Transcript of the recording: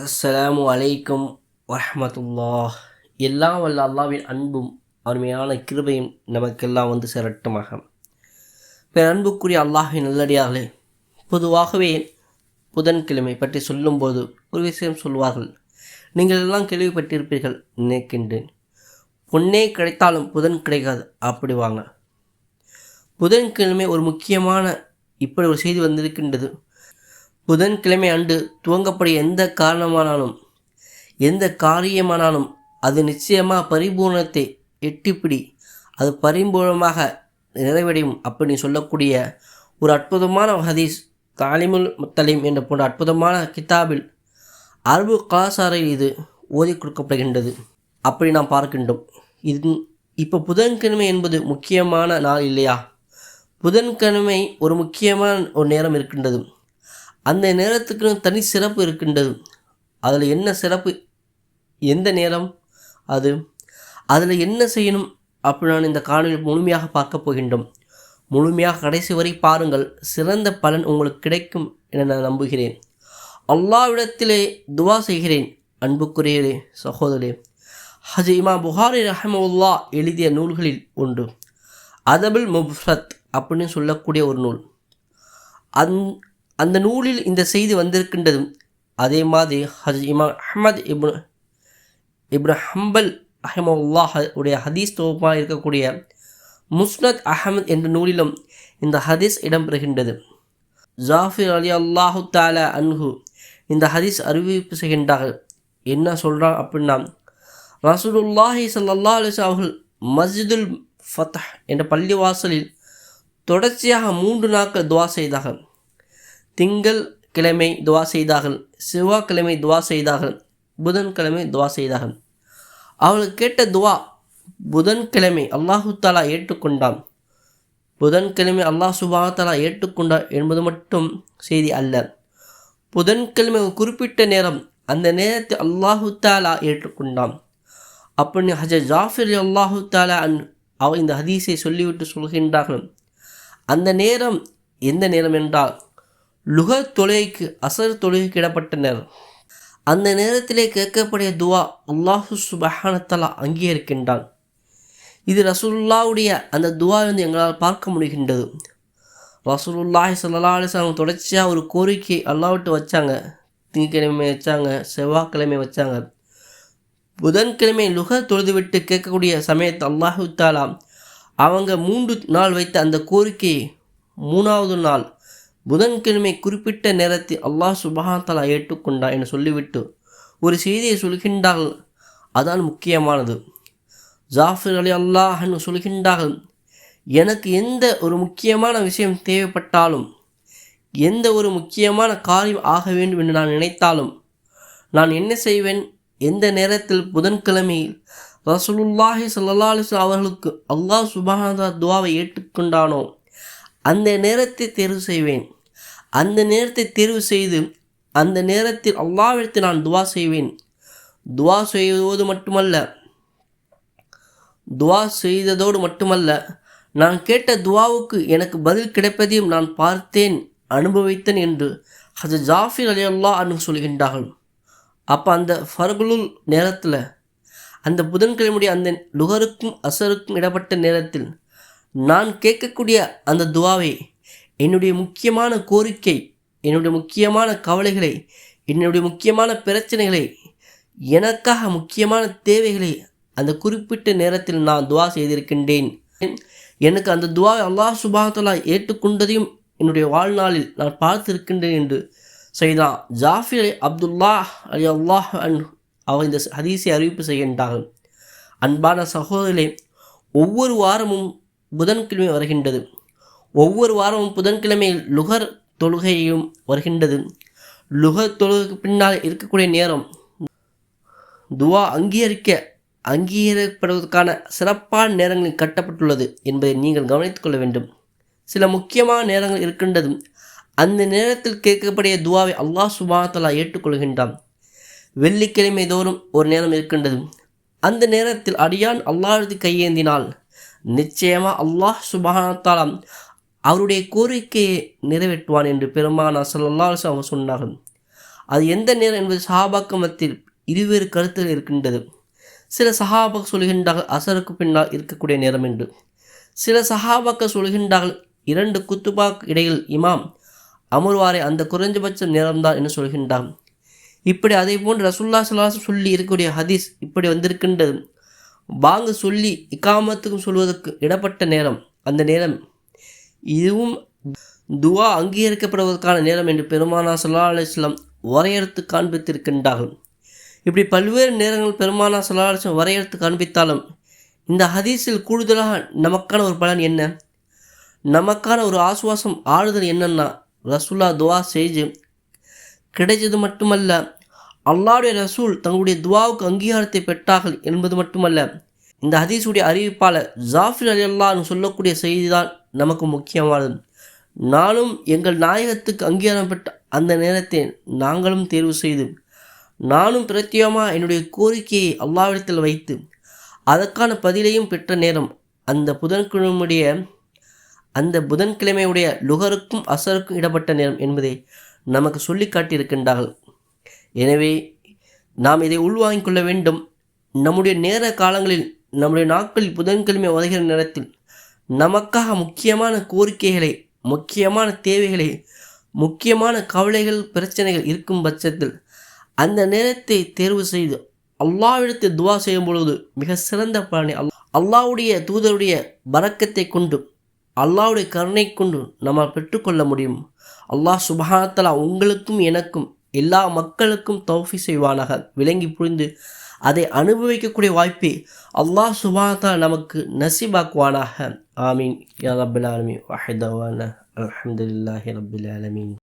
அஸ்ஸலாமு அலைக்கும் வரஹ்மத்துல்லாஹ். எல்லாம் வல்ல அல்லாவின் அன்பும் அருமையான கிருபையும் நமக்கெல்லாம் வந்து சேரட்டுமாக. அன்புக்குரிய அல்லாஹின் நல்லடியார்களே, பொதுவாகவே புதன்கிழமை பற்றி சொல்லும்போது ஒரு விஷயம் சொல்வார்கள். நீங்கள் எல்லாம் கேள்விப்பட்டிருப்பீர்கள் நினைக்கின்றேன். பொன்னே கிடைத்தாலும் புதன் கிடைக்காது அப்படி வாங்க. புதன்கிழமை ஒரு முக்கியமான இப்படி ஒரு செய்தி வந்திருக்கின்றது. புதன்கிழமை அன்று துவங்கப்படும் எந்த காரணமானாலும் எந்த காரியமானாலும் அது நிச்சயமாக பரிபூர்ணத்தை எட்டிப்பிடி அது பரிபூர்ணமாக நிறைவடையும் அப்படின்னு சொல்லக்கூடிய ஒரு அற்புதமான ஹதீஸ் தாலிமுல் முத்தலீம் என்ற போன்ற அற்புதமான கிதாபில் அரபு கலாசாரையில் இது ஓதி கொடுக்கப்படுகின்றது. அப்படி நாம் பார்க்கின்றோம். இது இப்போ புதன்கிழமை என்பது முக்கியமான நாள் இல்லையா? புதன்கிழமை ஒரு முக்கியமான ஒரு நேரம் இருக்கின்றது. அந்த நேரத்துக்கு தனி சிறப்பு இருக்கின்றது. அதில் என்ன சிறப்பு, எந்த நேரம் அது, அதில் என்ன செய்யணும் அப்படி நான் இந்த காணொலியில் முழுமையாக பார்க்க போகின்றோம். முழுமையாக கடைசி வரை பாருங்கள். சிறந்த பலன் உங்களுக்கு கிடைக்கும் என நான் நம்புகிறேன். அல்லாஹ்விடத்திலே துவா செய்கிறேன். அன்புக்குரியரே சகோதரே, ஹஜ் இமாம் புகாரி ரஹ்மத்துல்லாஹ் எழுதிய நூல்களில் ஒன்று அதபுல் முஃப்ரத் அப்படின்னு சொல்லக்கூடிய ஒரு நூல். அந்த நூலில் இந்த செய்தி வந்திருக்கின்றது. அதே மாதிரி ஹஜ் இமாம் அஹ்மத் இப்னு ஹம்பல் ரஹ்மத்துல்லாஹ் உடைய ஹதீஸ் தொகுப்பாக இருக்கக்கூடிய முஸ்னத் அஹமத் என்ற நூலிலும் இந்த ஹதீஸ் இடம்பெறுகின்றது. ஜாஃபிர் அலி அல்லாஹு தாலா அன்ஹு இந்த ஹதீஸ் அறிவிப்பு செய்கின்றார்கள். என்ன சொல்கிறான் அப்படின்னா, ரசூலுல்லாஹி ஸல்லல்லாஹு அலைஹி வஸல்லம் அவர்கள் மஸ்ஜிதுல் ஃபத்ஹ் என்ற பள்ளிவாசலில் தொடர்ச்சியாக 3 நாட்கள் துவா செய்தார்கள். திங்கள் கிழமை துவா செய்தார்கள், செவ்வாய்க்கிழமை துவா செய்தார்கள், புதன்கிழமை துவா செய்தார்கள். அவர்கள் கேட்ட துவா புதன்கிழமை அல்லாஹு தாலா ஏற்றுக்கொண்டான். புதன்கிழமை அல்லாஹ் சுப்ஹானஹு தஆலா ஏற்றுக்கொண்டார் என்பது மட்டும் செய்தி அல்ல. புதன்கிழமை ஒரு குறிப்பிட்ட நேரம், அந்த நேரத்தை அல்லாஹு தாலா ஏற்றுக்கொண்டான் அப்படின்னு ஹஜ்ரத் ஜாஃபிர் அல்லாஹு தாலா அவர் இந்த ஹதீஸை சொல்லிவிட்டு சொல்கின்றார்கள். அந்த நேரம் எந்த நேரம் என்றால் லுஹர் தொழுகைக்கு அசர் தொழுகைக்கு இடப்பட்ட நேரம். அந்த நேரத்திலே கேட்கப்படிய துவா அல்லாஹு சுப்ஹானஹு தஆலா அங்கீகரிக்கின்றான். இது ரசூலுல்லாஹ்வுடைய அந்த துவா எங்களால் பார்க்க முடிகின்றது. ரசூலுல்லாஹி ஸல்லல்லாஹு அலைஹி வஸல்லம் தொடர்ச்சியாக ஒரு கோரிக்கை அல்லாஹ்விட்டு வச்சாங்க. திங்கட்கிழமை வச்சாங்க, செவ்வாய்க்கிழமை வச்சாங்க. புதன்கிழமை லுஹர் தொழுதுவிட்டு கேட்கக்கூடிய சமயத்தை அல்லாஹு தாலா அவங்க 3 நாள் வைத்த அந்த கோரிக்கையை 3வது நாள் புதன்கிழமை குறிப்பிட்ட நேரத்தில் அல்லாஹ் சுப்ஹானஹு தஆலா ஏற்றுக்கொண்டார் என சொல்லிவிட்டு ஒரு செய்தியை சொல்கின்றார்கள். அதான் முக்கியமானது. ஜாஃபிர் அலி அல்லாஹ் சொல்கின்றார்கள், எனக்கு எந்த ஒரு முக்கியமான விஷயம் தேவைப்பட்டாலும், எந்த ஒரு முக்கியமான காரியம் ஆக வேண்டும் என்று நான் நினைத்தாலும் நான் என்ன செய்வேன், எந்த நேரத்தில் புதன்கிழமையில் ரசூலுல்லாஹி ஸல்லல்லாஹு அலைஹி வஸல்லம் அவர்களுக்கு அல்லாஹ் சுப்ஹானஹு தஆலா துவாவை ஏற்றுக்கொண்டானோ அந்த நேரத்தை தேர்வு செய்வேன். அந்த நேரத்தை தேர்வு செய்து அந்த நேரத்தில் அல்லாஹ்விடத்தில் நான் துவா செய்வேன். துவா செய்ததோடு மட்டுமல்ல, நான் கேட்ட துவாவுக்கு எனக்கு பதில் கிடைப்பதையும் நான் பார்த்தேன், அனுபவித்தேன் என்று ஹஜ்ரத் ஜாஃபிர் ரலியல்லாஹு அன்ஹு சொல்கின்றார்கள். அப்போ அந்த ஃபர்குலுல் நேரத்தில், அந்த புதன்கிழமையுடைய அந்த லுஹருக்கும் அசருக்கும் இடப்பட்ட நேரத்தில் நான் கேட்கக்கூடிய அந்த துவாவை, என்னுடைய முக்கியமான கோரிக்கை, என்னுடைய முக்கியமான கவலைகளை, என்னுடைய முக்கியமான பிரச்சனைகளை, எனக்காக முக்கியமான தேவைகளை அந்த குறிப்பிட்ட நேரத்தில் நான் துவா செய்திருக்கின்றேன். எனக்கு அந்த துவாவை அல்லாஹ் சுப்ஹானஹு தஆலா ஏற்றுக்கொண்டதையும் என்னுடைய வாழ்நாளில் நான் பார்த்திருக்கின்றேன் என்று செய்தா ஜாஃபிர் அப்துல்லாஹ் அலி அல்லாஹ் அவர் இந்த ஹதீஸை அறிவிப்பு செய்கின்றார்கள். அன்பான சகோதரர்களே, ஒவ்வொரு வாரமும் புதன்கிழமை வருகின்றது. ஒவ்வொரு வாரமும் புதன்கிழமையில் லுஹர் தொழுகையும் வருகின்றது. லுஹர் தொழுகைக்கு பின்னால் இருக்கக்கூடிய நேரம் துவா அங்கீகரிக்கப்படுவதற்கான சிறப்பான நேரங்களில் கட்டப்பட்டுள்ளது என்பதை நீங்கள் கவனித்துக் கொள்ள வேண்டும். சில முக்கியமான நேரங்கள் இருக்கின்றது. அந்த நேரத்தில் கேட்கப்படிய துவாவை அல்லாஹ் சுப்ஹானஹு தஆலா ஏற்றுக்கொள்கின்றான். வெள்ளிக்கிழமை தோறும் ஒரு நேரம் இருக்கின்றது. அந்த நேரத்தில் அடியான் அல்லாஹ்விற்கு கையேந்தினால் நிச்சயமாக அல்லாஹ் சுப்ஹானஹு தஆலா அவருடைய கோரிக்கையை நிறைவேற்றுவான் என்று பெருமானார் ஸல்லல்லாஹு அலைஹி வஸல்லம் சொன்னார்கள். அது எந்த நேரம் என்பது சஹாபாக்கள் மத்தியில் இருவேறு கருத்துகள் இருக்கின்றது. சில சஹாபாக்கள் சொல்கின்றார்கள் அசருக்கு பின்னால் இருக்கக்கூடிய நேரம் என்று. சில சஹாபாக்கள் சொல்கின்றார்கள் 2 குத்துபாக்கு இடையில் இமாம் அமர்வாரை அந்த குறைஞ்சபட்ச நேரம்தான் என்று சொல்கின்றார். இப்படி அதே போன்று ரசூலுல்லாஹி ஸல்லல்லாஹு அலைஹி வஸல்லம் சொல்லி இருக்கக்கூடிய ஹதீஸ் இப்படி வந்திருக்கின்றது. பாங்கு சொல்லி இகாமத்துக்கும் சொல்வதற்கு இடப்பட்ட நேரம் அந்த நேரம், இதுவும் துவா அங்கீகரிக்கப்படுவதற்கான நேரம் என்று பெருமானார் ஸல்லல்லாஹு அலைஹி வஸல்லம் வரையறுத்து காண்பித்திருக்கின்றார்கள். இப்படி பல்வேறு நேரங்கள் பெருமானார் ஸல்லல்லாஹு அலைஹி வஸல்லம் வரையறுத்து காண்பித்தாலும் இந்த ஹதீஸில் கூடுதலாக நமக்கான ஒரு பலன் என்ன, நமக்கான ஒரு ஆசுவாசம் ஆறுதல் என்னன்னா, ரசூலுல்லாஹ் துவா செய்து கிடைத்தது மட்டுமல்ல, அல்லாஹ்வுடைய ரசூல் தங்களுடைய துவாவுக்கு அங்கீகாரத்தை பெற்றார்கள் என்பது மட்டுமல்ல, இந்த ஹதீஸுடைய அறிவிப்பாளர் ஜாஃபிர் ரலியல்லாஹு அன்ஹு சொல்லக்கூடிய செய்திதான் நமக்கு முக்கியமானது. நானும் எங்கள் நாயகத்துக்கு அங்கீகாரம் பெற்ற அந்த நேரத்தை நாங்களும் தேர்வு செய்து நானும் பிரத்யேகமாக என்னுடைய கோரிக்கையை அல்லாஹ்விடத்தில் வைத்து அதற்கான பதிலையும் பெற்ற நேரம் அந்த புதன்கிழமையுடைய லுகருக்கும் அசருக்கும் இடப்பட்ட நேரம் என்பதை நமக்கு சொல்லி காட்டியிருக்கின்றார்கள். எனவே நாம் இதை உள்வாங்கிக் கொள்ள வேண்டும். நம்முடைய நேர காலங்களில் நம்முடைய நாட்களில் புதன்கிழமை வருகிற நேரத்தில் நமக்காக முக்கியமான கோரிக்கைகளை, முக்கியமான தேவைகளை, முக்கியமான கவலைகள், பிரச்சனைகள் இருக்கும் பட்சத்தில் அந்த நேரத்தை தேர்வு செய்து அல்லாஹ்விடத்தில் துவா செய்யும் பொழுது மிக சிறந்த பலனை அல்லாஹ்வுடைய தூதருடைய பரக்கத்தை கொண்டு, அல்லாஹ்வுடைய கருணை கொண்டு நம்மால் பெற்றுக்கொள்ள முடியும். அல்லாஹ் சுப்ஹானஹு வ தஆலா உங்களுக்கும் எனக்கும் எல்லா மக்களுக்கும் தௌஃபீக் செய்வானாக. விளங்கி புரிந்து அதை அனுபவிக்கக்கூடிய வாய்ப்பை அல்லாஹ் சுப்ஹானஹு வ தஆலா நமக்கு நசீபாக்குவானாக. ஆமீன் யா ரப்பல் ஆலமீன். வஹதவானா அல்ஹம்துலில்லாஹி ரப்பில் ஆலமீன்.